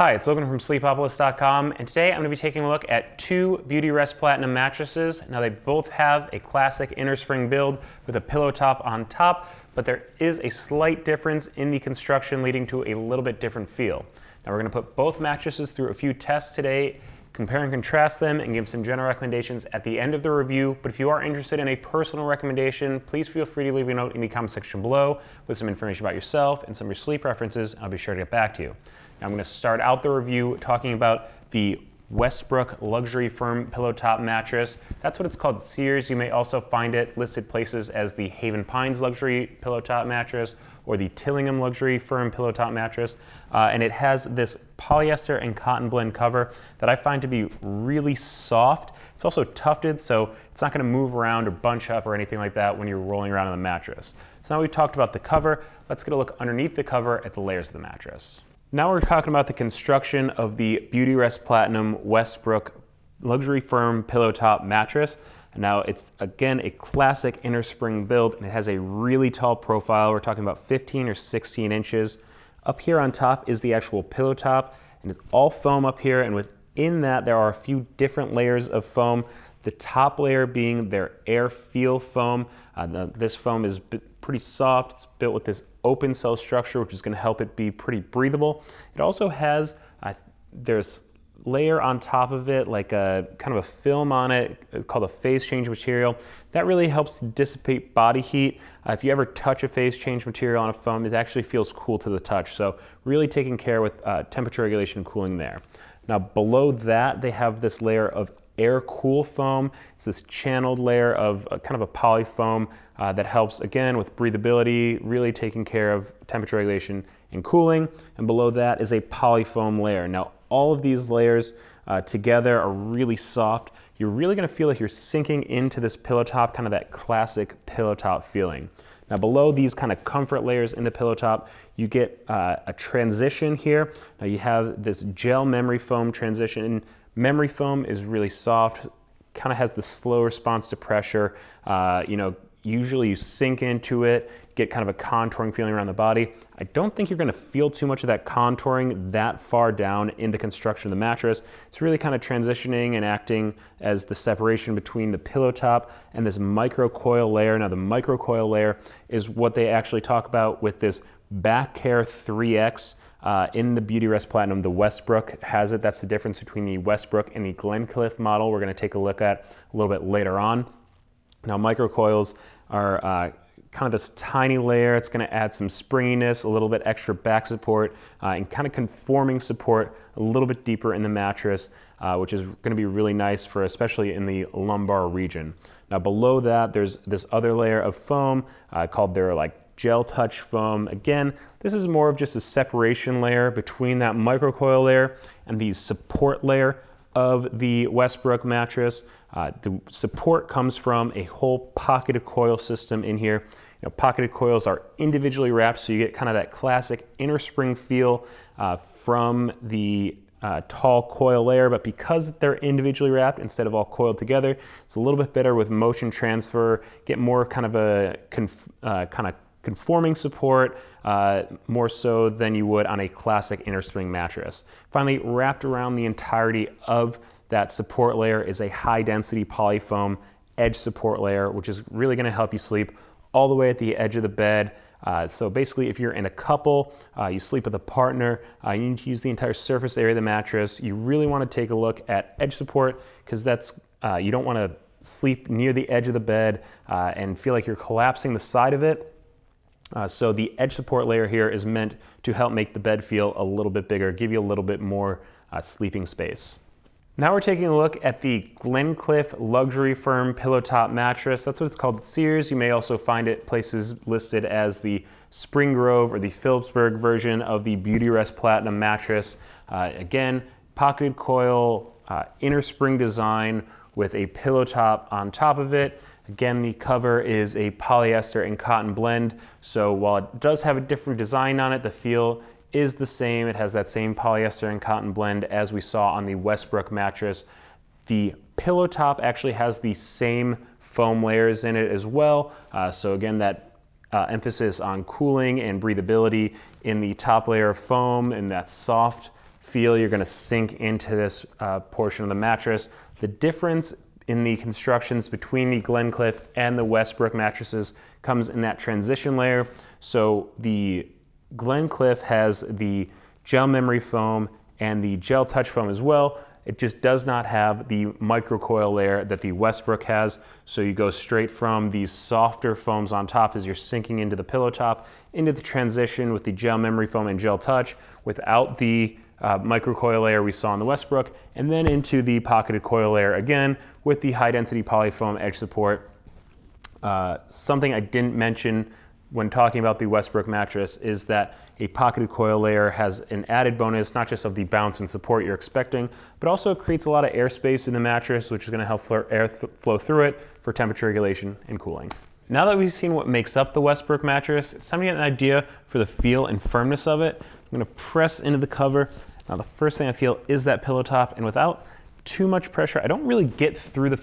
Hi, it's Logan from Sleepopolis.com, and today I'm going to be taking a look at two Beautyrest Platinum mattresses. Now they both have a classic innerspring build with a pillow top on top, but there is a slight difference in the construction leading to a little bit different feel. Now we're going to put both mattresses through a few tests today, compare and contrast them, and give some general recommendations at the end of the review. But if you are interested in a personal recommendation, please feel free to leave a note in the comment section below with some information about yourself and some of your sleep preferences. I'll be sure to get back to you. Now I'm going to start out the review talking about the Westbrook Luxury Firm Pillow Top Mattress. That's what it's called, Sears. You may also find it listed places as the Haven Pines Luxury Pillow Top Mattress or the Tillingham Luxury Firm Pillow Top Mattress. And it has this polyester and cotton blend cover that I find to be really soft. It's also tufted, so it's not going to move around or bunch up or anything like that when you're rolling around on the mattress. So now we've talked about the cover, let's get a look underneath the cover at the layers of the mattress. Now we're talking about the construction of the Beautyrest Platinum Westbrook Luxury Firm Pillow Top Mattress. Now it's again a classic innerspring build, and it has a really tall profile. We're talking about 15 or 16 inches. Up here on top is the actual pillow top, and it's all foam up here, and within that there are a few different layers of foam. The top layer being their air feel foam. This foam is pretty soft. It's built with this open cell structure, which is going to help it be pretty breathable. It also has, there's layer on top of it, like a kind of a film on it called a phase change material. That really helps dissipate body heat. If you ever touch a phase change material on a foam, it actually feels cool to the touch. So really taking care with temperature regulation and cooling there. Now below that, they have this layer of air cool foam. It's this channeled layer of kind of a poly foam that helps again with breathability, really taking care of temperature regulation and cooling. And below that is a poly foam layer. Now all of these layers together are really soft. You're really going to feel like you're sinking into this pillow top, kind of that classic pillow top feeling. Now below these kind of comfort layers in the pillow top, you get a transition here. Now you have this gel memory foam transition. Memory foam is really soft, kind of has the slow response to pressure. Usually you sink into it, get kind of a contouring feeling around the body. I don't think you're going to feel too much of that contouring that far down in the construction of the mattress. It's really kind of transitioning and acting as the separation between the pillow top and this microcoil layer. Now the microcoil layer is what they actually talk about with this BackCare 3X. In the Beautyrest Platinum, the Westbrook has it. That's the difference between the Westbrook and the Glencliff model we're going to take a look at a little bit later on. Now microcoils are kind of this tiny layer. It's going to add some springiness, a little bit extra back support, and kind of conforming support a little bit deeper in the mattress, which is going to be really nice for especially in the lumbar region. Now below that, there's this other layer of foam called their gel touch foam. Again, this is more of just a separation layer between that microcoil layer and the support layer of the Westbrook mattress. The support comes from a whole pocketed coil system in here. Pocketed coils are individually wrapped, so you get kind of that classic innerspring feel from the tall coil layer, but because they're individually wrapped instead of all coiled together, it's a little bit better with motion transfer, get more kind of a conforming support, more so than you would on a classic innerspring mattress. Finally, wrapped around the entirety of that support layer is a high density polyfoam edge support layer, which is really going to help you sleep all the way at the edge of the bed. So basically, if you're in a couple, you sleep with a partner, you need to use the entire surface area of the mattress. You really want to take a look at edge support, because that's you don't want to sleep near the edge of the bed and feel like you're collapsing the side of it. So the edge support layer here is meant to help make the bed feel a little bit bigger, give you a little bit more sleeping space. Now we're taking a look at the Glencliff Luxury Firm Pillow Top Mattress. That's what it's called at Sears. You may also find it places listed as the Spring Grove or the Phillipsburg version of the Beautyrest Platinum mattress. Again, pocketed coil, inner spring design with a pillow top on top of it. Again, the cover is a polyester and cotton blend, so while it does have a different design on it, the feel is the same. It has that same polyester and cotton blend as we saw on the Westbrook mattress. The pillow top actually has the same foam layers in it as well, so again, that emphasis on cooling and breathability in the top layer of foam and that soft feel you're gonna sink into this portion of the mattress. The difference in the constructions between the Glencliff and the Westbrook mattresses comes in that transition layer. So the Glencliff has the gel memory foam and the gel touch foam as well. It just does not have the microcoil layer that the Westbrook has. So you go straight from these softer foams on top as you're sinking into the pillow top, into the transition with the gel memory foam and gel touch without the microcoil layer we saw in the Westbrook, and then into the pocketed coil layer again with the high density polyfoam edge support. Something I didn't mention when talking about the Westbrook mattress is that a pocketed coil layer has an added bonus, not just of the bounce and support you're expecting, but also creates a lot of airspace in the mattress, which is going to help air flow through it for temperature regulation and cooling. Now that we've seen what makes up the Westbrook mattress, it's time to get an idea for the feel and firmness of it. I'm going to press into the cover. Now the first thing I feel is that pillow top, and without too much pressure, I don't really get through the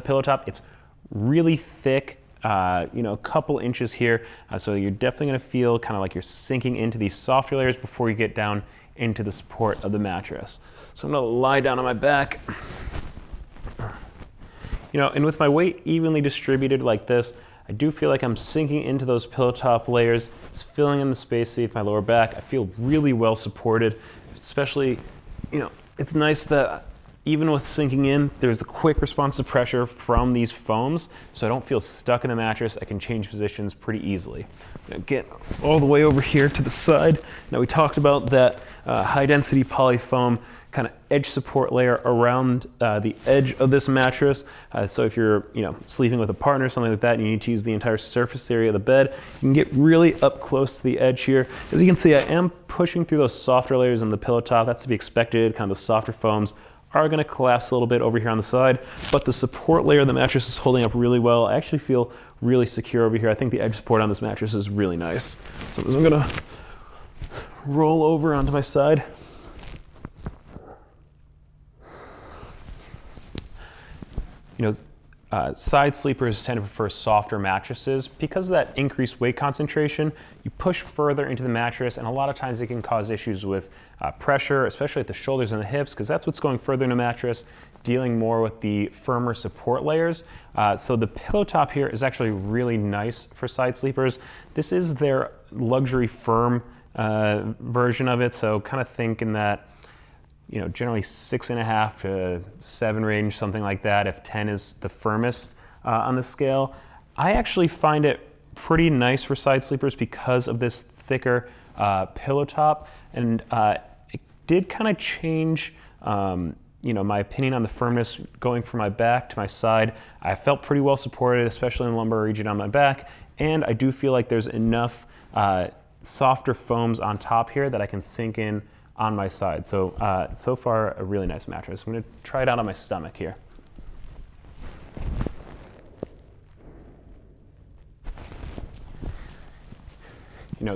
pillow top. It's really thick. A couple inches here. So you're definitely going to feel kind of like you're sinking into these softer layers before you get down into the support of the mattress. So I'm going to lie down on my back. And with my weight evenly distributed like this, I do feel like I'm sinking into those pillow top layers. It's filling in the space beneath my lower back. I feel really well supported, especially, it's nice that even with sinking in, there's a quick response to pressure from these foams, so I don't feel stuck in the mattress. I can change positions pretty easily. Now get all the way over here to the side. Now we talked about that high density polyfoam kind of edge support layer around the edge of this mattress. So if you're sleeping with a partner or something like that, and you need to use the entire surface area of the bed, you can get really up close to the edge here. As you can see, I am pushing through those softer layers on the pillow top. That's to be expected. Kind of the softer foams are going to collapse a little bit over here on the side, but the support layer of the mattress is holding up really well. I actually feel really secure over here. I think the edge support on this mattress is really nice. So I'm going to roll over onto my side. Side sleepers tend to prefer softer mattresses. Because of that increased weight concentration, you push further into the mattress, and a lot of times it can cause issues with pressure, especially at the shoulders and the hips, because that's what's going further in the mattress, dealing more with the firmer support layers. So the pillow top here is actually really nice for side sleepers. This is their luxury firm version of it, so kind of think in that generally 6.5 to 7 range, something like that, if 10 is the firmest on the scale. I actually find it pretty nice for side sleepers because of this thicker pillow top, and it did kind of change my opinion on the firmness going from my back to my side. I felt pretty well supported, especially in the lumbar region on my back, and I do feel like there's enough softer foams on top here that I can sink in on my side. So, so far, a really nice mattress. I'm going to try it out on my stomach here.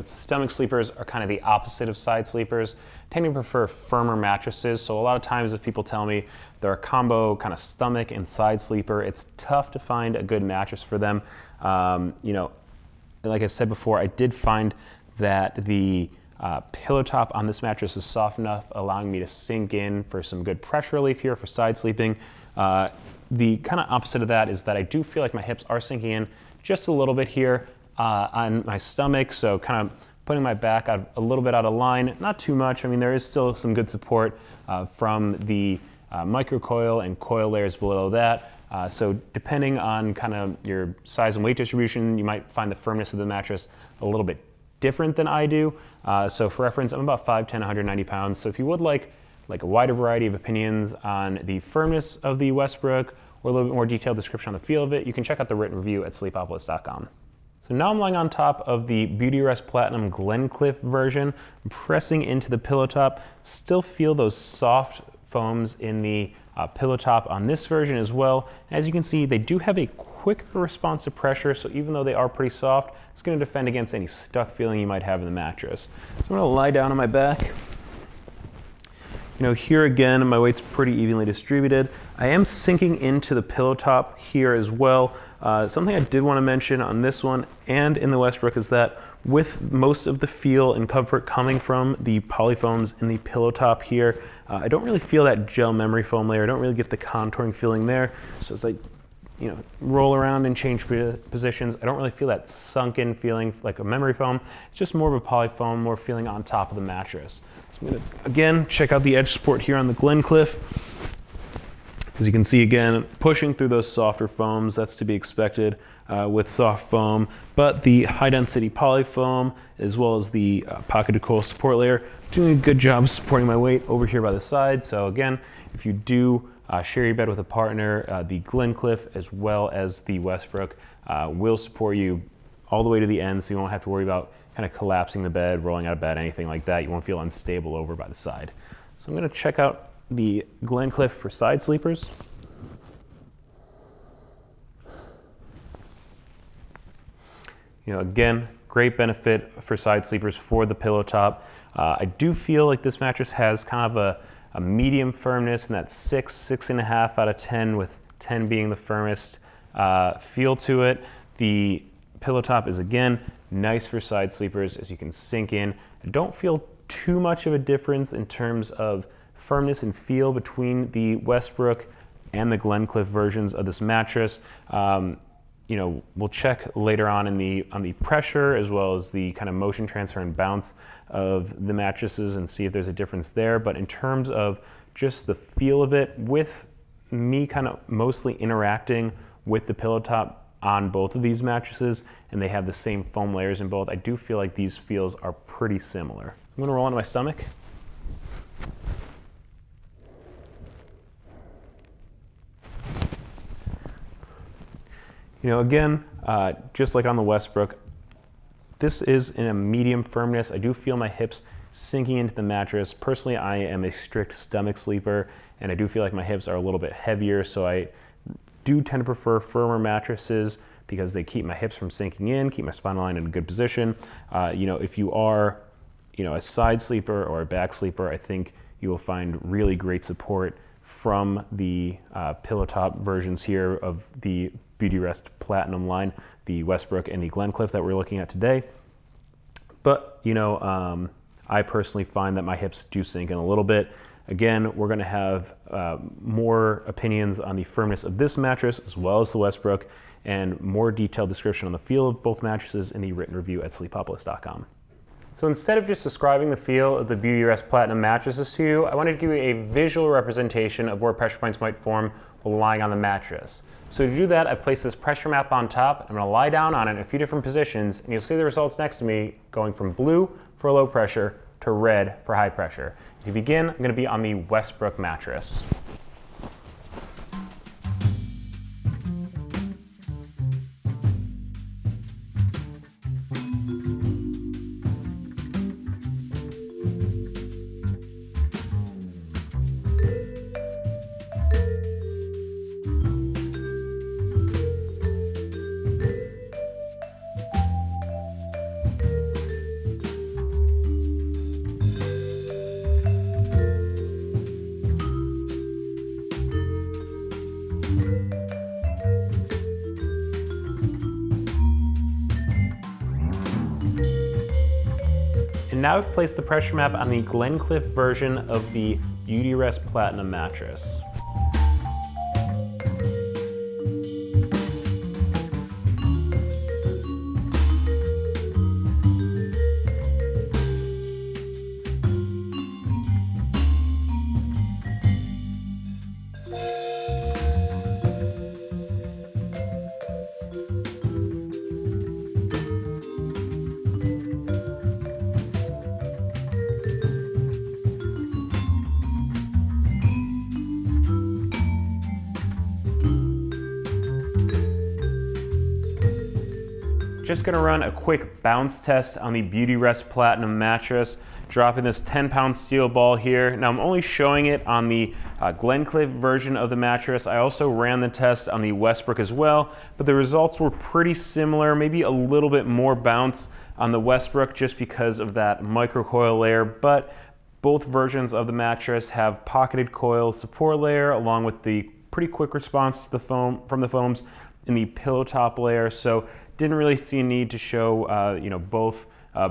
Stomach sleepers are kind of the opposite of side sleepers, tending to prefer firmer mattresses. So a lot of times if people tell me they're a combo kind of stomach and side sleeper, it's tough to find a good mattress for them. Like I said before, I did find that the pillow top on this mattress is soft enough, allowing me to sink in for some good pressure relief here for side sleeping. The kind of opposite of that is that I do feel like my hips are sinking in just a little bit here on my stomach, so kind of putting my back out a little bit out of line, not too much. I mean, there is still some good support from the microcoil and coil layers below that. So depending on kind of your size and weight distribution, you might find the firmness of the mattress a little bit different than I do. So for reference, I'm about 5'10", 190 pounds. So if you would like a wider variety of opinions on the firmness of the Westbrook or a little bit more detailed description on the feel of it, you can check out the written review at sleepopolis.com. So now I'm lying on top of the Beautyrest Platinum Glencliff version. I'm pressing into the pillow top. Still feel those soft foams in the pillow top on this version as well. As you can see, they do have a quicker response to pressure, so even though they are pretty soft, it's going to defend against any stuck feeling you might have in the mattress. So I'm going to lie down on my back. Here again, my weight's pretty evenly distributed. I am sinking into the pillow top here as well. Something I did want to mention on this one and in the Westbrook is that with most of the feel and comfort coming from the polyfoams in the pillow top here. I don't really feel that gel memory foam layer. I don't really get the contouring feeling there. So as I roll around and change positions, I don't really feel that sunken feeling like a memory foam. It's just more of a polyfoam, more feeling on top of the mattress. So I'm gonna, again, check out the edge support here on the Glencliff. As you can see, again, pushing through those softer foams, that's to be expected with soft foam, but the high density polyfoam, as well as the pocketed coil support layer, doing a good job supporting my weight over here by the side. So again, if you do share your bed with a partner, the Glencliff as well as the Westbrook will support you all the way to the end, so you won't have to worry about kind of collapsing the bed, rolling out of bed, anything like that. You won't feel unstable over by the side. So I'm gonna check out the Glencliff for side sleepers. Again, great benefit for side sleepers for the pillow top. I do feel like this mattress has kind of a medium firmness, and that's 6.5 out of 10, with 10 being the firmest feel to it. The pillow top is, again, nice for side sleepers as you can sink in. I don't feel too much of a difference in terms of firmness and feel between the Westbrook and the Glencliff versions of this mattress. We'll check later on in on the pressure as well as the kind of motion transfer and bounce of the mattresses and see if there's a difference there. But in terms of just the feel of it, with me kind of mostly interacting with the pillow top on both of these mattresses, and they have the same foam layers in both, I do feel like these feels are pretty similar. I'm gonna roll onto my stomach. Again, just like on the Westbrook, this is in a medium firmness. I do feel my hips sinking into the mattress. Personally, I am a strict stomach sleeper, and I do feel like my hips are a little bit heavier, so I do tend to prefer firmer mattresses because they keep my hips from sinking in, keep my spinal line in a good position. If you are, a side sleeper or a back sleeper, I think you will find really great support from the pillow top versions here of the Beautyrest Platinum line, the Westbrook and the Glencliff that we're looking at today. But, I personally find that my hips do sink in a little bit. Again, we're gonna have more opinions on the firmness of this mattress as well as the Westbrook, and more detailed description on the feel of both mattresses in the written review at sleepopolis.com. So instead of just describing the feel of the Beautyrest Platinum mattresses to you, I wanted to give you a visual representation of where pressure points might form while lying on the mattress. So to do that, I've placed this pressure map on top. I'm gonna lie down on it in a few different positions, and you'll see the results next to me going from blue for low pressure to red for high pressure. To begin, I'm gonna be on the Westbrook mattress. And now I've placed the pressure map on the Glencliff version of the Beautyrest Platinum mattress. Just gonna run a quick bounce test on the Beautyrest Platinum mattress, dropping this 10-pound steel ball here. Now I'm only showing it on the Glencliff version of the mattress. I also ran the test on the Westbrook as well, but the results were pretty similar, maybe a little bit more bounce on the Westbrook just because of that microcoil layer, but both versions of the mattress have pocketed coil support layer along with the pretty quick response to the foam from the foams in the pillow top layer. So didn't really see a need to show both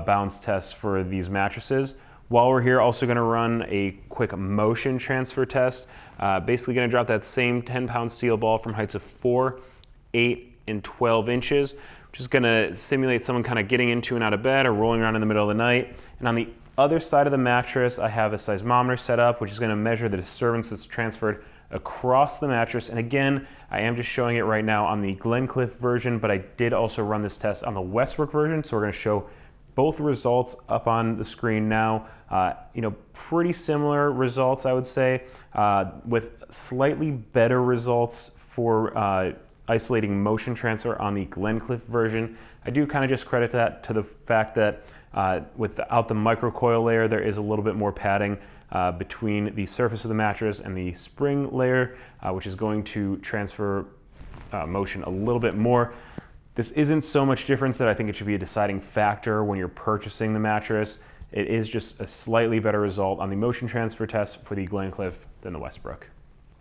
bounce test for these mattresses. While we're here, also going to run a quick motion transfer test. Basically going to drop that same 10-pound steel ball from heights of 4, 8, and 12 inches, which is going to simulate someone kind of getting into and out of bed or rolling around in the middle of the night. And on the other side of the mattress, I have a seismometer set up, which is going to measure the disturbance that's transferred across the mattress. And again, I am just showing it right now on the Glencliff version, but I did also run this test on the Westbrook version, so we're going to show both results up on the screen now. Pretty similar results, I would say, with slightly better results for isolating motion transfer on the Glencliff version. I do kind of just credit that to the fact that without the microcoil layer, there is a little bit more padding between the surface of the mattress and the spring layer, which is going to transfer motion a little bit more. This isn't so much difference that I think it should be a deciding factor when you're purchasing the mattress. It is just a slightly better result on the motion transfer test for the Glencliff than the Westbrook.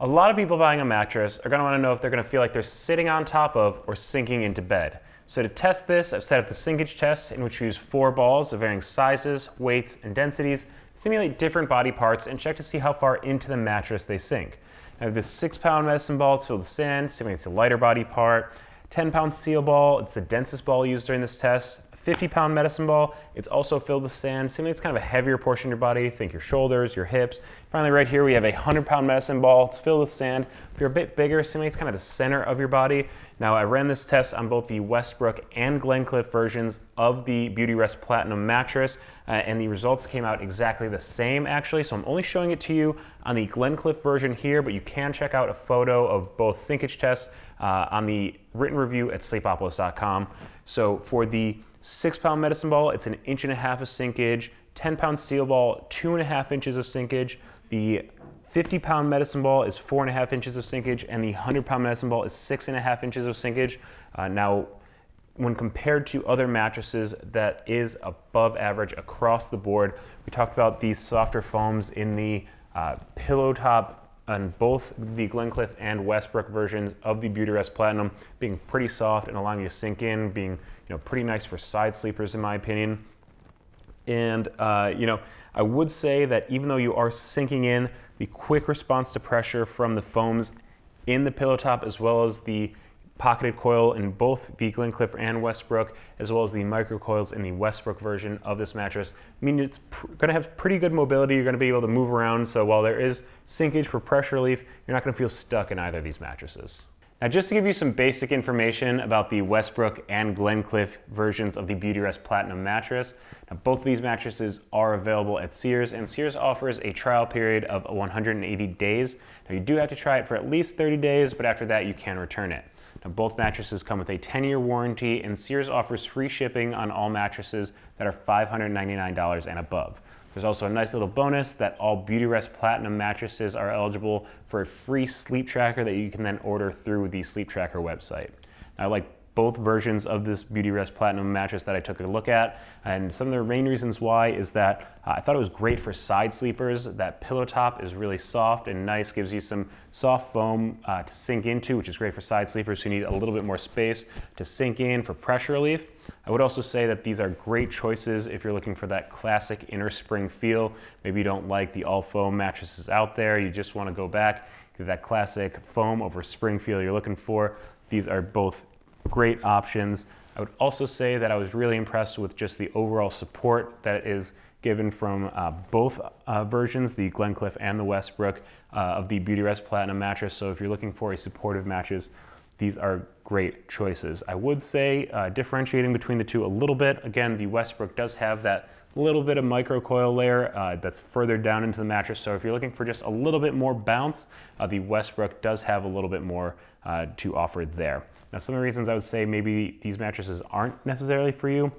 A lot of people buying a mattress are going to want to know if they're going to feel like they're sitting on top of or sinking into bed. So to test this, I've set up the Sinkage test, in which we use 4 balls of varying sizes, weights, and densities, simulate different body parts, and check to see how far into the mattress they sink. I have this 6-pound medicine ball. It's filled with sand, simulates a lighter body part. 10-pound steel ball, it's the densest ball used during this test. 50-pound medicine ball, it's also filled with sand, simulates kind of a heavier portion of your body, think your shoulders, your hips. Finally, right here we have a 100-pound medicine ball, it's filled with sand. If you're a bit bigger, simulates kind of the center of your body. Now, I ran this test on both the Westbrook and Glencliff versions of the Beautyrest Platinum mattress, and the results came out exactly the same, actually. So I'm only showing it to you on the Glencliff version here, but you can check out a photo of both Sinkage tests on the written review at sleepopolis.com. So for the 6-pound medicine ball, it's 1.5 inches of sinkage. 10-pound steel ball, 2.5 inches of sinkage. The 50-pound medicine ball is 4.5 inches of sinkage, and the 100-pound medicine ball is 6.5 inches of sinkage. Now, when compared to other mattresses, that is above average across the board. We talked about these softer foams in the pillow top on both the Glencliff and Westbrook versions of the Beautyrest Platinum, being pretty soft and allowing you to sink in, being pretty nice for side sleepers in my opinion. And I would say that even though you are sinking in, the quick response to pressure from the foams in the pillow top, as well as the pocketed coil in both the Glencliff and Westbrook, as well as the microcoils in the Westbrook version of this mattress, I mean, it's going to have pretty good mobility. You're going to be able to move around. So while there is sinkage for pressure relief, you're not going to feel stuck in either of these mattresses. Now, just to give you some basic information about the Westbrook and Glencliff versions of the Beautyrest Platinum mattress, now both of these mattresses are available at Sears, and Sears offers a trial period of 180 days. Now, you do have to try it for at least 30 days, but after that, you can return it. Now, both mattresses come with a 10-year warranty, and Sears offers free shipping on all mattresses that are $599 and above. There's also a nice little bonus that all Beautyrest Platinum mattresses are eligible for a free sleep tracker that you can then order through the sleep tracker website. Now, I like both versions of this Beautyrest Platinum mattress that I took a look at, and some of the main reasons why is that I thought it was great for side sleepers. That pillow top is really soft and nice, gives you some soft foam to sink into, which is great for side sleepers who need a little bit more space to sink in for pressure relief. I would also say that these are great choices if you're looking for that classic inner spring feel. Maybe you don't like the all foam mattresses out there, you just want to go back to that classic foam over spring feel you're looking for. These are both great options. I would also say that I was really impressed with just the overall support that is given from both versions, the Glencliff and the Westbrook of the Beautyrest Platinum mattress. So if you're looking for a supportive mattress, these are great choices. I would say differentiating between the two a little bit, again, the Westbrook does have that little bit of microcoil layer that's further down into the mattress. So if you're looking for just a little bit more bounce, the Westbrook does have a little bit more to offer there. Now, some of the reasons I would say maybe these mattresses aren't necessarily for you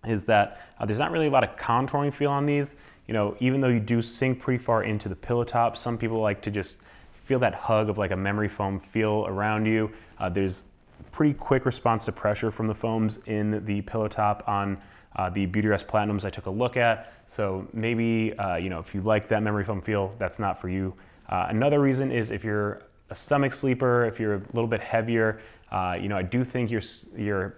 is that there's not really a lot of contouring feel on these. Even though you do sink pretty far into the pillow top, some people like to just feel that hug of like a memory foam feel around you. There's pretty quick response to pressure from the foams in the pillow top on the Beautyrest Platinums I took a look at. So maybe, if you like that memory foam feel, that's not for you. Another reason is if you're a stomach sleeper, if you're a little bit heavier, I do think your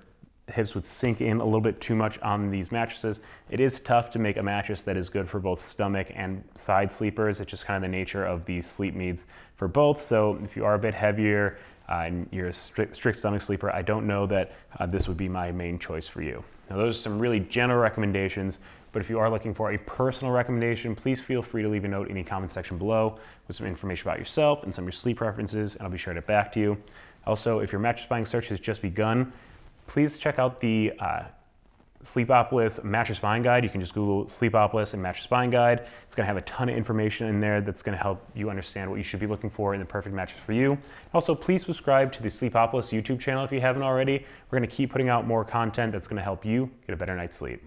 hips would sink in a little bit too much on these mattresses. It is tough to make a mattress that is good for both stomach and side sleepers. It's just kind of the nature of the sleep needs for both. So if you are a bit heavier and you're a strict stomach sleeper, I don't know that this would be my main choice for you. Now those are some really general recommendations, but if you are looking for a personal recommendation, please feel free to leave a note in the comment section below with some information about yourself and some of your sleep preferences, and I'll be sure to get back to you. Also, if your mattress buying search has just begun, please check out the Sleepopolis mattress buying guide. You can just Google Sleepopolis and mattress buying guide. It's going to have a ton of information in there that's going to help you understand what you should be looking for in the perfect mattress for you. Also, please subscribe to the Sleepopolis YouTube channel if you haven't already. We're going to keep putting out more content that's going to help you get a better night's sleep.